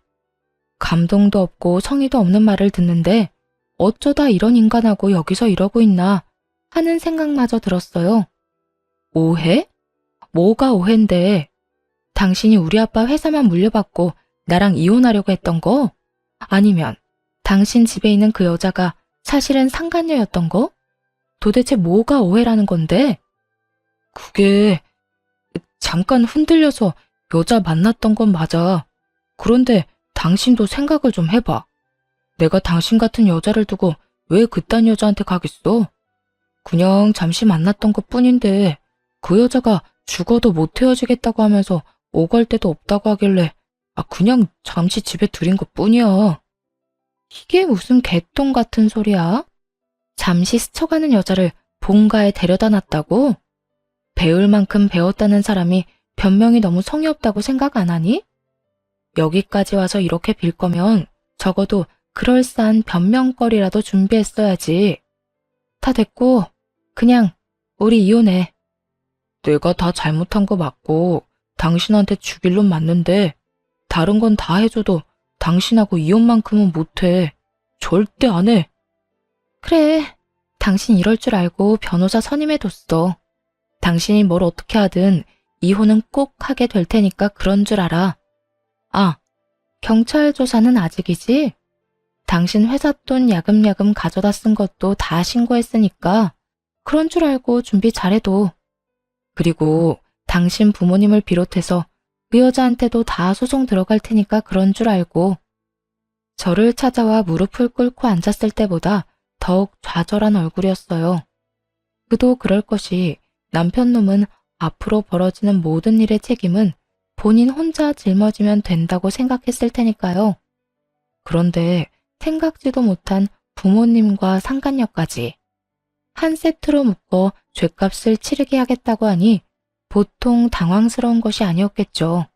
감동도 없고 성의도 없는 말을 듣는데 어쩌다 이런 인간하고 여기서 이러고 있나 하는 생각마저 들었어요. 오해? 뭐가 오해인데? 당신이 우리 아빠 회사만 물려받고 나랑 이혼하려고 했던 거? 아니면 당신 집에 있는 그 여자가 사실은 상간녀였던 거? 도대체 뭐가 오해라는 건데? 그게 잠깐 흔들려서 여자 만났던 건 맞아. 그런데 당신도 생각을 좀 해봐. 내가 당신 같은 여자를 두고 왜 그딴 여자한테 가겠어? 그냥 잠시 만났던 것 뿐인데 그 여자가 죽어도 못 헤어지겠다고 하면서 오갈 데도 없다고 하길래 그냥 잠시 집에 들인 것 뿐이야. 이게 무슨 개똥 같은 소리야? 잠시 스쳐가는 여자를 본가에 데려다 놨다고? 배울 만큼 배웠다는 사람이 변명이 너무 성의 없다고 생각 안 하니? 여기까지 와서 이렇게 빌 거면 적어도 그럴싸한 변명거리라도 준비했어야지. 다 됐고 그냥 우리 이혼해. 내가 다 잘못한 거 맞고 당신한테 주길 놈 맞는데 다른 건 다 해줘도 당신하고 이혼만큼은 못해. 절대 안 해. 그래, 당신 이럴 줄 알고 변호사 선임해뒀어. 당신이 뭘 어떻게 하든 이혼은 꼭 하게 될 테니까 그런 줄 알아. 경찰 조사는 아직이지? 당신 회사 돈 야금야금 가져다 쓴 것도 다 신고했으니까 그런 줄 알고 준비 잘해둬. 그리고 당신 부모님을 비롯해서 그 여자한테도 다 소송 들어갈 테니까 그런 줄 알고. 저를 찾아와 무릎을 꿇고 앉았을 때보다 더욱 좌절한 얼굴이었어요. 그도 그럴 것이 남편 놈은 앞으로 벌어지는 모든 일의 책임은 본인 혼자 짊어지면 된다고 생각했을 테니까요. 그런데 생각지도 못한 부모님과 상간녀까지 한 세트로 묶어 죗값을 치르게 하겠다고 하니 보통 당황스러운 것이 아니었겠죠.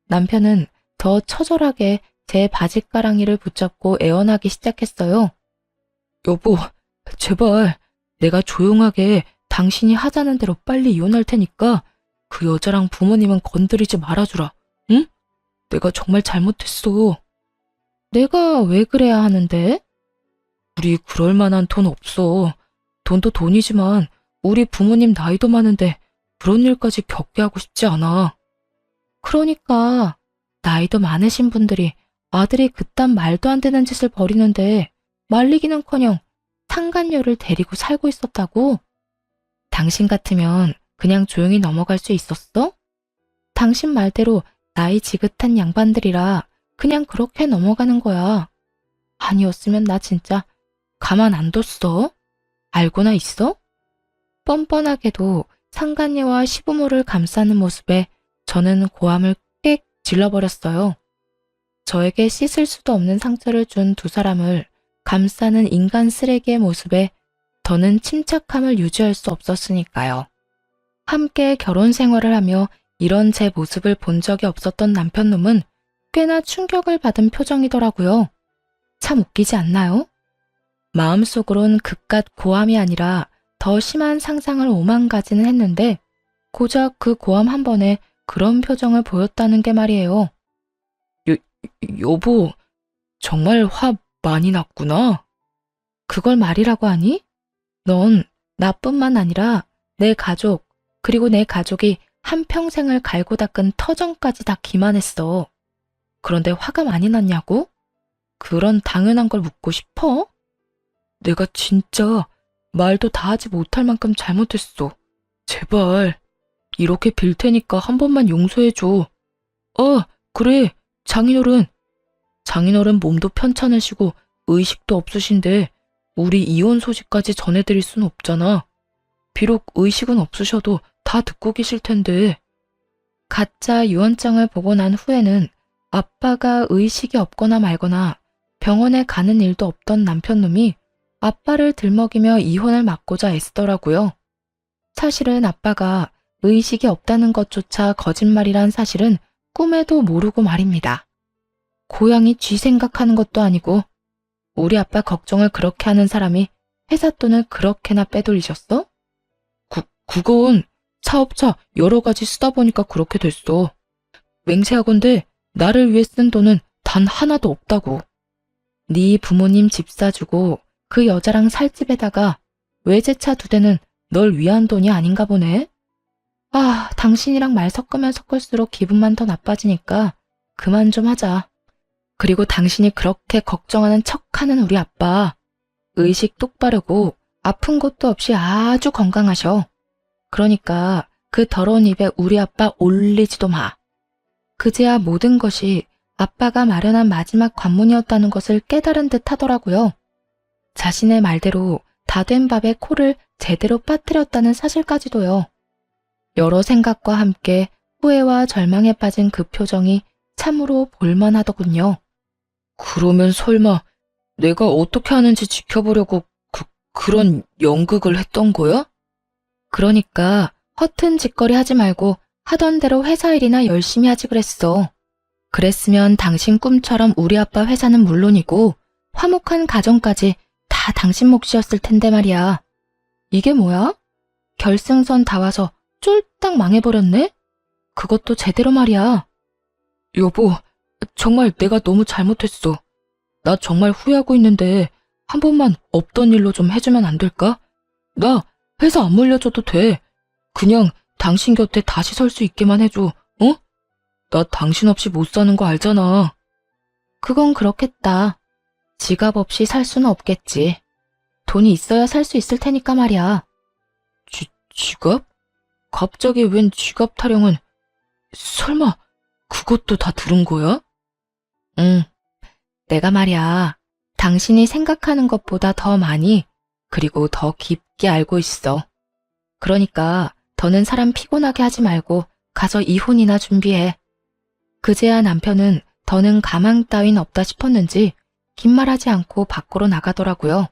남편은 더 처절하게 제 바짓가랑이를 붙잡고 애원하기 시작했어요. 여보, 제발 내가 조용하게 당신이 하자는 대로 빨리 이혼할 테니까 그 여자랑 부모님은 건드리지 말아주라. 응? 내가 정말 잘못했어. 내가 왜 그래야 하는데? 우리 그럴 만한 돈 없어. 돈도 돈이지만 우리 부모님 나이도 많은데 그런 일까지 겪게 하고 싶지 않아. 그러니까 나이도 많으신 분들이 아들이 그딴 말도 안 되는 짓을 벌이는데 말리기는커녕 상간녀를 데리고 살고 있었다고? 당신 같으면 그냥 조용히 넘어갈 수 있었어? 당신 말대로 나이 지긋한 양반들이라 그냥 그렇게 넘어가는 거야. 아니었으면 나 진짜 가만 안 뒀어. 알고나 있어? 뻔뻔하게도 상간녀와 시부모를 감싸는 모습에 저는 고함을 꽥 질러버렸어요. 저에게 씻을 수도 없는 상처를 준 두 사람을 감싸는 인간 쓰레기의 모습에 더는 침착함을 유지할 수 없었으니까요. 함께 결혼 생활을 하며 이런 제 모습을 본 적이 없었던 남편놈은 꽤나 충격을 받은 표정이더라고요. 참 웃기지 않나요? 마음속으론 그깟 고함이 아니라 더 심한 상상을 오만 가지는 했는데 고작 그 고함 한 번에 그런 표정을 보였다는 게 말이에요. 여보, 정말 화 많이 났구나. 그걸 말이라고 하니? 넌 나뿐만 아니라 내 가족, 그리고 내 가족이 한평생을 갈고 닦은 터전까지 다 기만했어. 그런데 화가 많이 났냐고? 그런 당연한 걸 묻고 싶어? 내가 진짜 말도 다 하지 못할 만큼 잘못했어. 제발 이렇게 빌 테니까 한 번만 용서해줘. 그래, 장인어른 몸도 편찮으시고 의식도 없으신데 우리 이혼 소식까지 전해드릴 순 없잖아. 비록 의식은 없으셔도 다 듣고 계실 텐데. 가짜 유언장을 보고 난 후에는 아빠가 의식이 없거나 말거나 병원에 가는 일도 없던 남편놈이 아빠를 들먹이며 이혼을 막고자 애쓰더라고요. 사실은 아빠가 의식이 없다는 것조차 거짓말이란 사실은 꿈에도 모르고 말입니다. 고양이 쥐 생각하는 것도 아니고 우리 아빠 걱정을 그렇게 하는 사람이 회사 돈을 그렇게나 빼돌리셨어? 그건 사업자 여러 가지 쓰다 보니까 그렇게 됐어. 맹세하건대 나를 위해 쓴 돈은 단 하나도 없다고. 네 부모님 집 사주고 그 여자랑 살 집에다가 외제차 2대는 널 위한 돈이 아닌가 보네. 당신이랑 말 섞으면 섞을수록 기분만 더 나빠지니까 그만 좀 하자. 그리고 당신이 그렇게 걱정하는 척하는 우리 아빠, 의식 똑바르고 아픈 것도 없이 아주 건강하셔. 그러니까 그 더러운 입에 우리 아빠 올리지도 마. 그제야 모든 것이 아빠가 마련한 마지막 관문이었다는 것을 깨달은 듯 하더라고요. 자신의 말대로 다 된 밥에 코를 제대로 빠뜨렸다는 사실까지도요. 여러 생각과 함께 후회와 절망에 빠진 그 표정이 참으로 볼만하더군요. 그러면 설마 내가 어떻게 하는지 지켜보려고 그런 연극을 했던 거야? 그러니까 허튼 짓거리 하지 말고 하던 대로 회사 일이나 열심히 하지 그랬어. 그랬으면 당신 꿈처럼 우리 아빠 회사는 물론이고 화목한 가정까지 다 당신 몫이었을 텐데 말이야. 이게 뭐야? 결승선 다 와서 쫄딱 망해버렸네? 그것도 제대로 말이야. 여보, 정말 내가 너무 잘못했어. 나 정말 후회하고 있는데 한 번만 없던 일로 좀 해주면 안 될까? 나 회사 안 물려줘도 돼. 그냥 당신 곁에 다시 설 수 있게만 해줘, 어? 나 당신 없이 못 사는 거 알잖아. 그건 그렇겠다. 지갑 없이 살 수는 없겠지. 돈이 있어야 살 수 있을 테니까 말이야. 지갑? 갑자기 웬 지갑 타령은... 설마 그것도 다 들은 거야? 응. 내가 말이야, 당신이 생각하는 것보다 더 많이, 그리고 더 깊게 알고 있어. 그러니까 더는 사람 피곤하게 하지 말고 가서 이혼이나 준비해. 그제야 남편은 더는 가망 따윈 없다 싶었는지 긴 말하지 않고 밖으로 나가더라고요.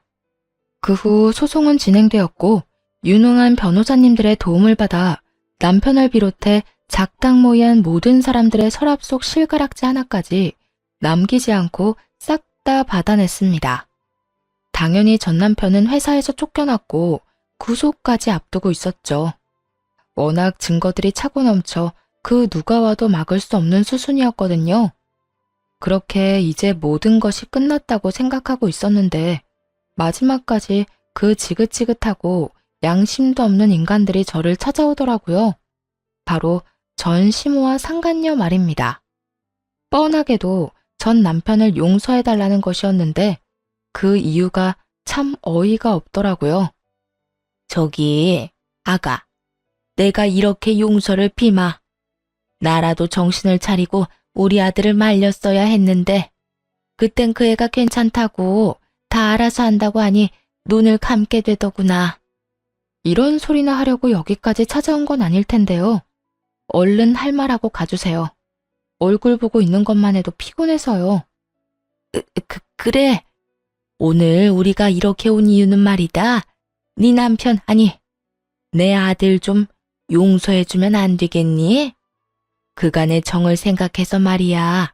그 후 소송은 진행되었고 유능한 변호사님들의 도움을 받아 남편을 비롯해 작당모이한 모든 사람들의 서랍 속 실가락지 하나까지 남기지 않고 싹 다 받아냈습니다. 당연히 전 남편은 회사에서 쫓겨났고 구속까지 앞두고 있었죠. 워낙 증거들이 차고 넘쳐 그 누가 와도 막을 수 없는 수순이었거든요. 그렇게 이제 모든 것이 끝났다고 생각하고 있었는데 마지막까지 그 지긋지긋하고 양심도 없는 인간들이 저를 찾아오더라고요. 바로 전 시모와 상간녀 말입니다. 뻔하게도 전 남편을 용서해달라는 것이었는데 그 이유가 참 어이가 없더라고요. 저기 아가, 내가 이렇게 용서를 비마. 나라도 정신을 차리고 우리 아들을 말렸어야 했는데 그땐 그 애가 괜찮다고 다 알아서 한다고 하니 눈을 감게 되더구나. 이런 소리나 하려고 여기까지 찾아온 건 아닐 텐데요. 얼른 할 말하고 가주세요. 얼굴 보고 있는 것만 해도 피곤해서요. 그래. 오늘 우리가 이렇게 온 이유는 말이다. 네 남편, 아니, 내 아들 좀 용서해주면 안 되겠니? 그간의 정을 생각해서 말이야.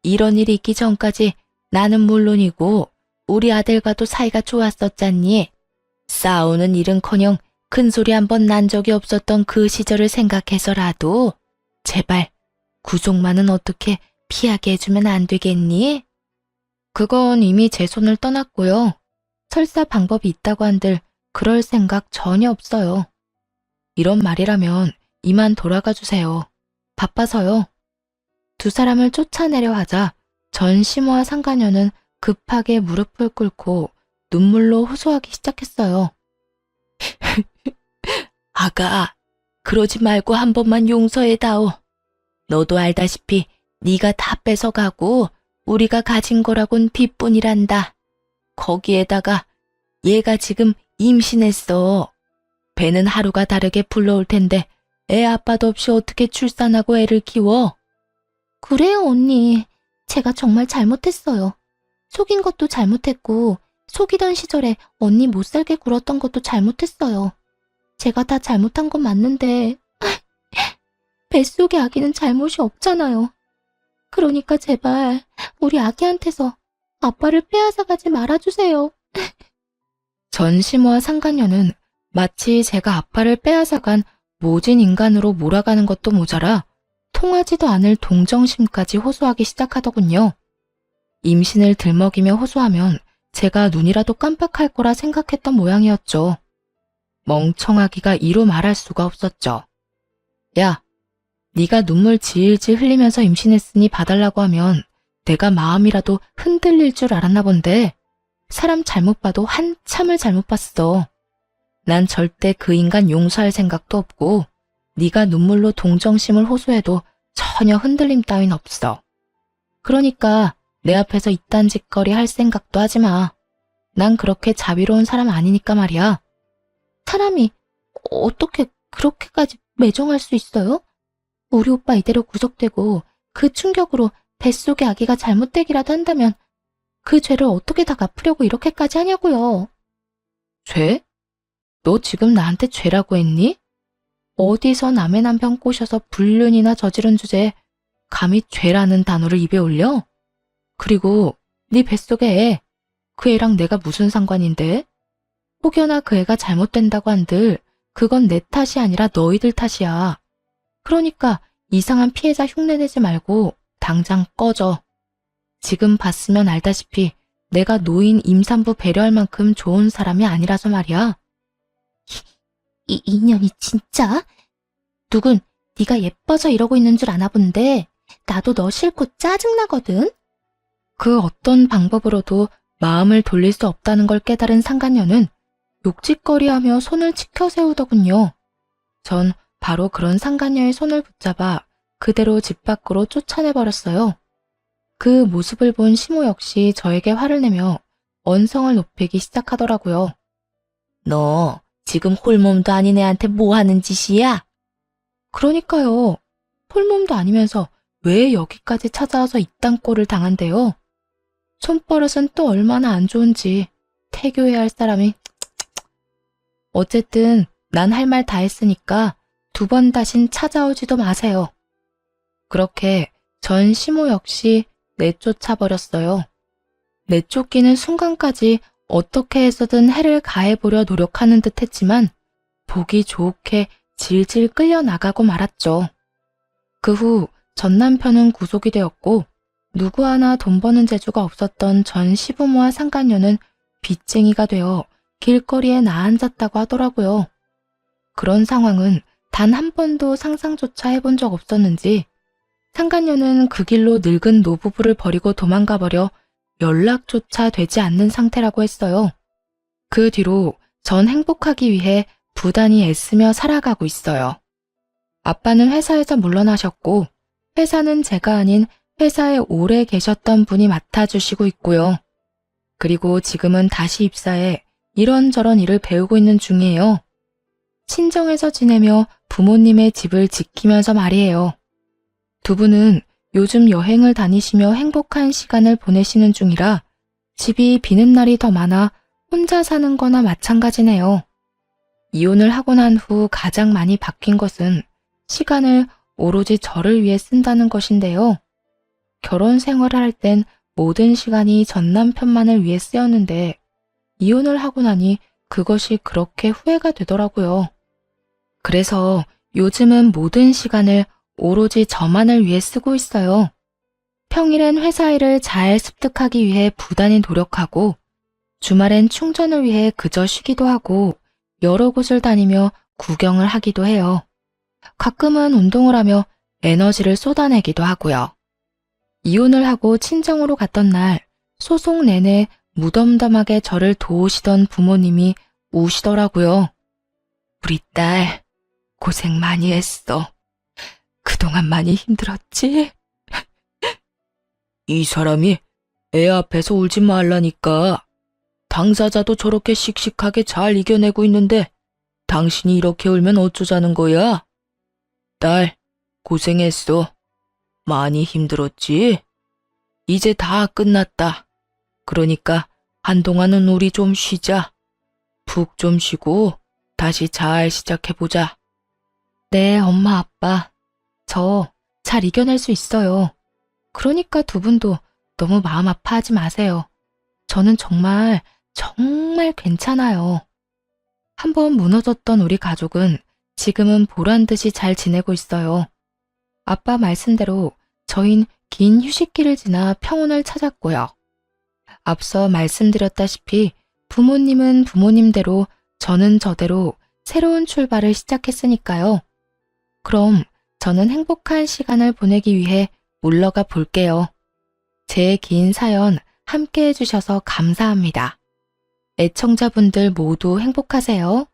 이런 일이 있기 전까지 나는 물론이고 우리 아들과도 사이가 좋았었잖니. 싸우는 일은커녕 큰소리 한 번 난 적이 없었던 그 시절을 생각해서라도 제발 구속만은 어떻게 피하게 해주면 안 되겠니? 그건 이미 제 손을 떠났고요. 설사 방법이 있다고 한들 그럴 생각 전혀 없어요. 이런 말이라면 이만 돌아가 주세요. 바빠서요. 두 사람을 쫓아내려 하자 전 시모와 상가녀는 급하게 무릎을 꿇고 눈물로 호소하기 시작했어요. 아가, 그러지 말고 한 번만 용서해다오. 너도 알다시피 네가 다 뺏어가고 우리가 가진 거라곤 빚뿐이란다. 거기에다가 얘가 지금 임신했어. 배는 하루가 다르게 불러올 텐데 애 아빠도 없이 어떻게 출산하고 애를 키워? 그래요, 언니. 제가 정말 잘못했어요. 속인 것도 잘못했고 속이던 시절에 언니 못 살게 굴었던 것도 잘못했어요. 제가 다 잘못한 건 맞는데 뱃속의 아기는 잘못이 없잖아요. 그러니까 제발 우리 아기한테서 아빠를 빼앗아가지 말아주세요. 전 시모와 상간녀는 마치 제가 아빠를 빼앗아간 모진 인간으로 몰아가는 것도 모자라 통하지도 않을 동정심까지 호소하기 시작하더군요. 임신을 들먹이며 호소하면 제가 눈이라도 깜빡할 거라 생각했던 모양이었죠. 멍청하기가 이루 말할 수가 없었죠. 야, 네가 눈물 질질 흘리면서 임신했으니 봐달라고 하면 내가 마음이라도 흔들릴 줄 알았나 본데 사람 잘못 봐도 한참을 잘못 봤어. 난 절대 그 인간 용서할 생각도 없고 네가 눈물로 동정심을 호소해도 전혀 흔들림 따윈 없어. 그러니까 내 앞에서 이딴 짓거리 할 생각도 하지 마. 난 그렇게 자비로운 사람 아니니까 말이야. 사람이 어떻게 그렇게까지 매정할 수 있어요? 우리 오빠 이대로 구속되고 그 충격으로 뱃속의 아기가 잘못되기라도 한다면 그 죄를 어떻게 다 갚으려고 이렇게까지 하냐고요. 죄? 너 지금 나한테 죄라고 했니? 어디서 남의 남편 꼬셔서 불륜이나 저지른 주제에 감히 죄라는 단어를 입에 올려? 그리고 네 뱃속의 애, 그 애랑 내가 무슨 상관인데? 혹여나 그 애가 잘못된다고 한들 그건 내 탓이 아니라 너희들 탓이야. 그러니까 이상한 피해자 흉내내지 말고 당장 꺼져. 지금 봤으면 알다시피 내가 노인 임산부 배려할 만큼 좋은 사람이 아니라서 말이야. 이 인연이 진짜? 누군 네가 예뻐서 이러고 있는 줄 아나 본데 나도 너 싫고 짜증나거든? 그 어떤 방법으로도 마음을 돌릴 수 없다는 걸 깨달은 상간녀는 욕짓거리하며 손을 치켜 세우더군요. 전 바로 그런 상간녀의 손을 붙잡아 그대로 집 밖으로 쫓아내버렸어요. 그 모습을 본 시모 역시 저에게 화를 내며 언성을 높이기 시작하더라고요. 너 지금 홀몸도 아닌 애한테 뭐 하는 짓이야? 그러니까요. 홀몸도 아니면서 왜 여기까지 찾아와서 이딴 꼴을 당한대요? 손버릇은 또 얼마나 안 좋은지 태교해야 할 사람이. 어쨌든 난 할 말 다 했으니까 2번 다신 찾아오지도 마세요. 그렇게 전 시모 역시 내쫓아 버렸어요. 내쫓기는 순간까지 어떻게 해서든 해를 가해보려 노력하는 듯 했지만 보기 좋게 질질 끌려 나가고 말았죠. 그 후 전 남편은 구속이 되었고 누구 하나 돈 버는 재주가 없었던 전 시부모와 상간녀는 빚쟁이가 되어 길거리에 나앉았다고 하더라고요. 그런 상황은 단 한 번도 상상조차 해본 적 없었는지 상간녀는 그 길로 늙은 노부부를 버리고 도망가 버려 연락조차 되지 않는 상태라고 했어요. 그 뒤로 전 행복하기 위해 부단히 애쓰며 살아가고 있어요. 아빠는 회사에서 물러나셨고 회사는 제가 아닌 회사에 오래 계셨던 분이 맡아주시고 있고요. 그리고 지금은 다시 입사해 이런저런 일을 배우고 있는 중이에요. 친정에서 지내며 부모님의 집을 지키면서 말이에요. 두 분은 요즘 여행을 다니시며 행복한 시간을 보내시는 중이라 집이 비는 날이 더 많아 혼자 사는 거나 마찬가지네요. 이혼을 하고 난 후 가장 많이 바뀐 것은 시간을 오로지 저를 위해 쓴다는 것인데요. 결혼 생활을 할 땐 모든 시간이 전 남편만을 위해 쓰였는데 이혼을 하고 나니 그것이 그렇게 후회가 되더라고요. 그래서 요즘은 모든 시간을 오로지 저만을 위해 쓰고 있어요. 평일엔 회사 일을 잘 습득하기 위해 부단히 노력하고 주말엔 충전을 위해 그저 쉬기도 하고 여러 곳을 다니며 구경을 하기도 해요. 가끔은 운동을 하며 에너지를 쏟아내기도 하고요. 이혼을 하고 친정으로 갔던 날 소송 내내 무덤덤하게 저를 도우시던 부모님이 우시더라고요. 우리 딸 고생 많이 했어. 그동안 많이 힘들었지? 이 사람이 애 앞에서 울지 말라니까. 당사자도 저렇게 씩씩하게 잘 이겨내고 있는데 당신이 이렇게 울면 어쩌자는 거야? 딸, 고생했어. 많이 힘들었지? 이제 다 끝났다. 그러니까 한동안은 우리 좀 쉬자. 푹 좀 쉬고 다시 잘 시작해보자. 네, 엄마, 아빠. 저 잘 이겨낼 수 있어요. 그러니까 두 분도 너무 마음 아파하지 마세요. 저는 정말 괜찮아요. 한번 무너졌던 우리 가족은 지금은 보란듯이 잘 지내고 있어요. 아빠 말씀대로 저흰 긴 휴식기를 지나 평온을 찾았고요. 앞서 말씀드렸다시피 부모님은 부모님대로 저는 저대로 새로운 출발을 시작했으니까요. 그럼 저는 행복한 시간을 보내기 위해 물러가 볼게요. 제 긴 사연 함께 해주셔서 감사합니다. 애청자분들 모두 행복하세요.